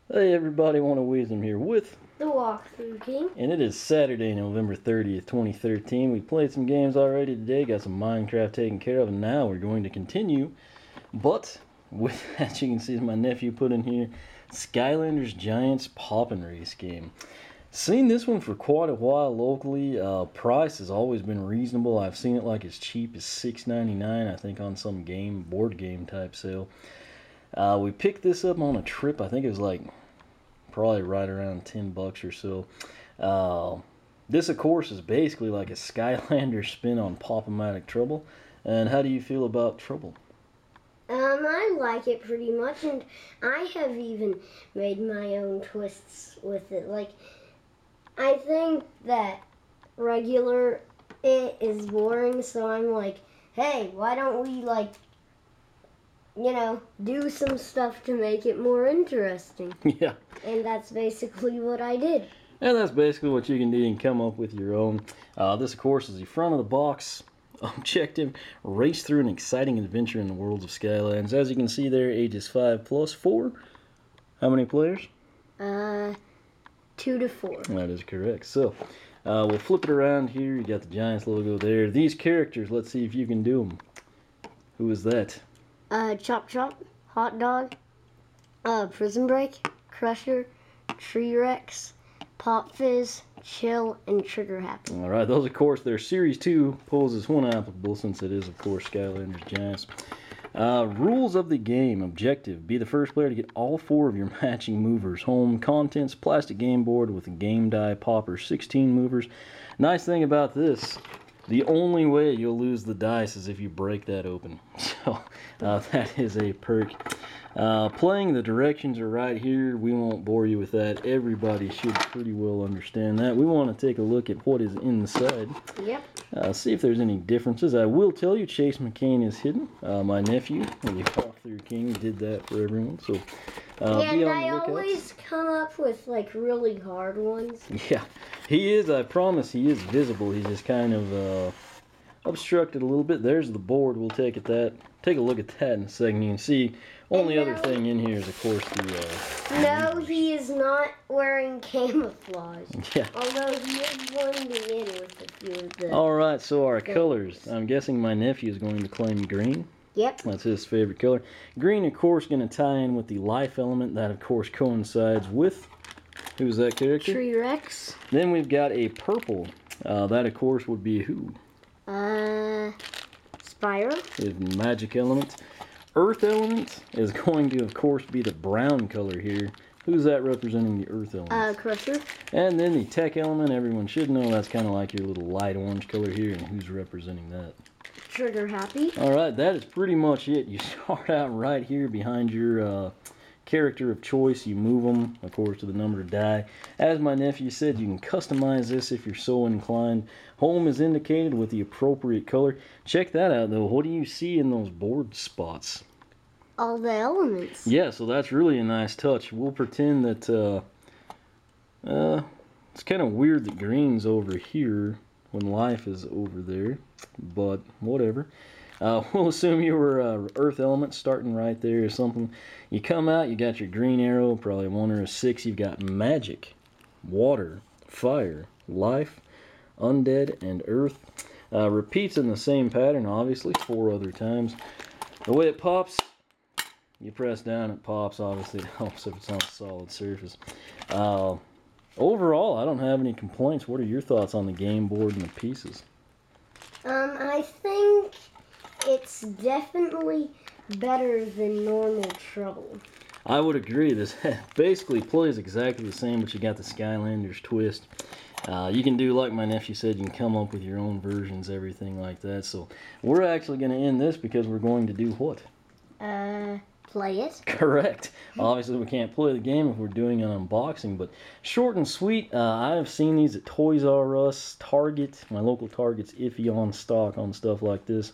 Hey everybody, One of Wisdom here with The Walkthrough King. and it is Saturday, November 30th, 2013. We played some games already today, got some Minecraft taken care of, and now we're going to continue. But with that, you can see my nephew put in here Skylanders Giants Pop'N'Race Game. Seen this one for quite a while locally. Price has always been reasonable. I've seen it like as cheap as $6.99, I think, on some board game type sale. We picked this up on a trip. I think it was like probably right around $10 or so. This, of course, is basically like a Skylander spin on Pop-O-Matic Trouble. And how do you feel about Trouble? I like it pretty much, and I have even made my own twists with it. Like, I think that regular it is boring, so I'm like, hey, why don't we, like, do some stuff to make it more interesting. Yeah. And that's basically what I did. And that's basically what you can do. You can come up with your own. This, of course, is the front of the box. Objective: race through an exciting adventure in the worlds of Skylands. As you can see there, ages 5 plus 4. How many players? 2 to 4. That is correct. So, we'll flip it around here. You got the Giants logo there. These characters, let's see if you can do them. Who is that? Chop Chop, Hot Dog, Prison Break, Crusher, Tree Rex, Pop Fizz, Chill, and Trigger Happy. All right, those, of course, they're Series 2. Poses one applicable since it is, of course, Skylanders Giants. Rules of the game. Objective: be the first player to get all 4 of your matching movers home. Contents: plastic game board with a game die popper, 16 movers. Nice thing about this, the only way you'll lose the dice is if you break that open. So that is a perk. Playing, the directions are right here. We won't bore you with that. Everybody should pretty well understand that. We want to take a look at what is inside. Yep. See if there's any differences. I will tell you, Chase McCain is hidden. My nephew, the Walkthrough King, did that for everyone. So And be on I the lookout. always come up with like really hard ones. Yeah, he is. I promise he is visible. He's just kind of obstructed a little bit. There's the board. We'll take a look at that in a second. You can see only other thing in here is, of course, the No, he is not wearing camouflage. Yeah. Although he is blending in with a few of the... All right, so our things. colors. I'm guessing my nephew is going to claim green. Yep. That's his favorite color. Green, of course, going to tie in with the life element. That, of course, coincides with... Who's that character? Tree Rex. Then we've got a purple. That, of course, would be who? Spyro. His magic element. Earth element is going to, of course, be the brown color here. Who's that representing the earth element? Crusher. And then the tech element, everyone should know that's kind of like your little light orange color here. And who's representing that? Trigger Happy. All right, that is pretty much it. You start out right here behind your character of choice. You move them, of course, to the number of die. As my nephew said, you can customize this if you're so inclined. Home is indicated with the appropriate color. Check that out, though. What do you see in those board spots? All the elements. Yeah, so that's really a nice touch. We'll pretend that it's kind of weird that green's over here when life is over there, but whatever. We'll assume you were earth element starting right there or something. You come out, you got your green arrow, probably 1 or a 6. You've got magic, water, fire, life, undead, and earth. Repeats in the same pattern, obviously, 4 other times. The way it pops, you press down, it pops. Obviously, it helps if it's on a solid surface. Overall, I don't have any complaints. What are your thoughts on the game board and the pieces? I think it's definitely better than normal Trouble. I would agree. This basically plays exactly the same, but you got the Skylanders twist. You can do, like my nephew said, you can come up with your own versions, everything like that. So we're actually going to end this because we're going to do what? Play it. Correct. Obviously, we can't play the game if we're doing an unboxing, but short and sweet. I've seen these at Toys R Us, Target. My local Target's iffy on stock on stuff like this.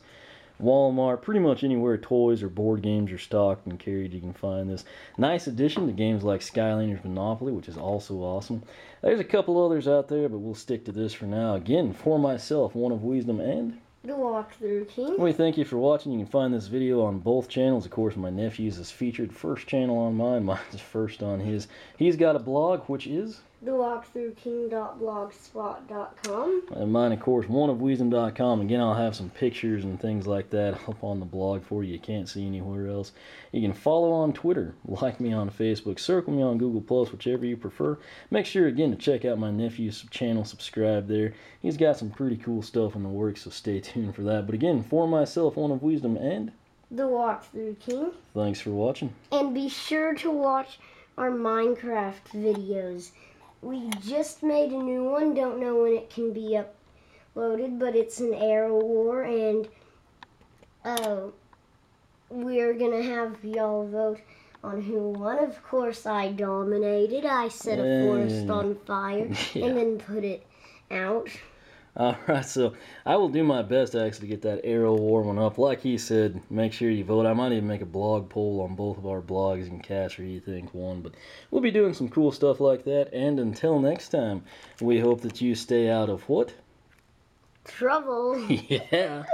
Walmart, pretty much anywhere toys or board games are stocked and carried, you can find this. Nice addition to games like Skylanders Monopoly, which is also awesome. There's a couple others out there, but we'll stick to this for now. Again, for myself, One of Wisdom and... The Walkthrough King. We thank you for watching. You can find this video on both channels. Of course, my nephew's is featured first channel on mine. Mine's first on his. He's got a blog, which is thewalkthroughking.blogspot.com. And mine, of course, oneofwisdom.com. Again, I'll have some pictures and things like that up on the blog for you. You can't see anywhere else. You can follow on Twitter, like me on Facebook, circle me on Google+, whichever you prefer. Make sure, again, to check out my nephew's channel, subscribe there. He's got some pretty cool stuff in the works, so stay tuned for that. But again, for myself, One of Wisdom, and The Walkthrough King. Thanks for watching. And be sure to watch our Minecraft videos. We just made a new one. Don't know when it can be uploaded, but it's an arrow war, and we're gonna have y'all vote on who won. Of course, I dominated. I set a forest on fire and then put it out. Alright, so I will do my best to actually get that arrow war one up. Like he said, make sure you vote. I might even make a blog poll on both of our blogs and catch who you think won. But we'll be doing some cool stuff like that. And until next time, we hope that you stay out of what? Trouble. Yeah.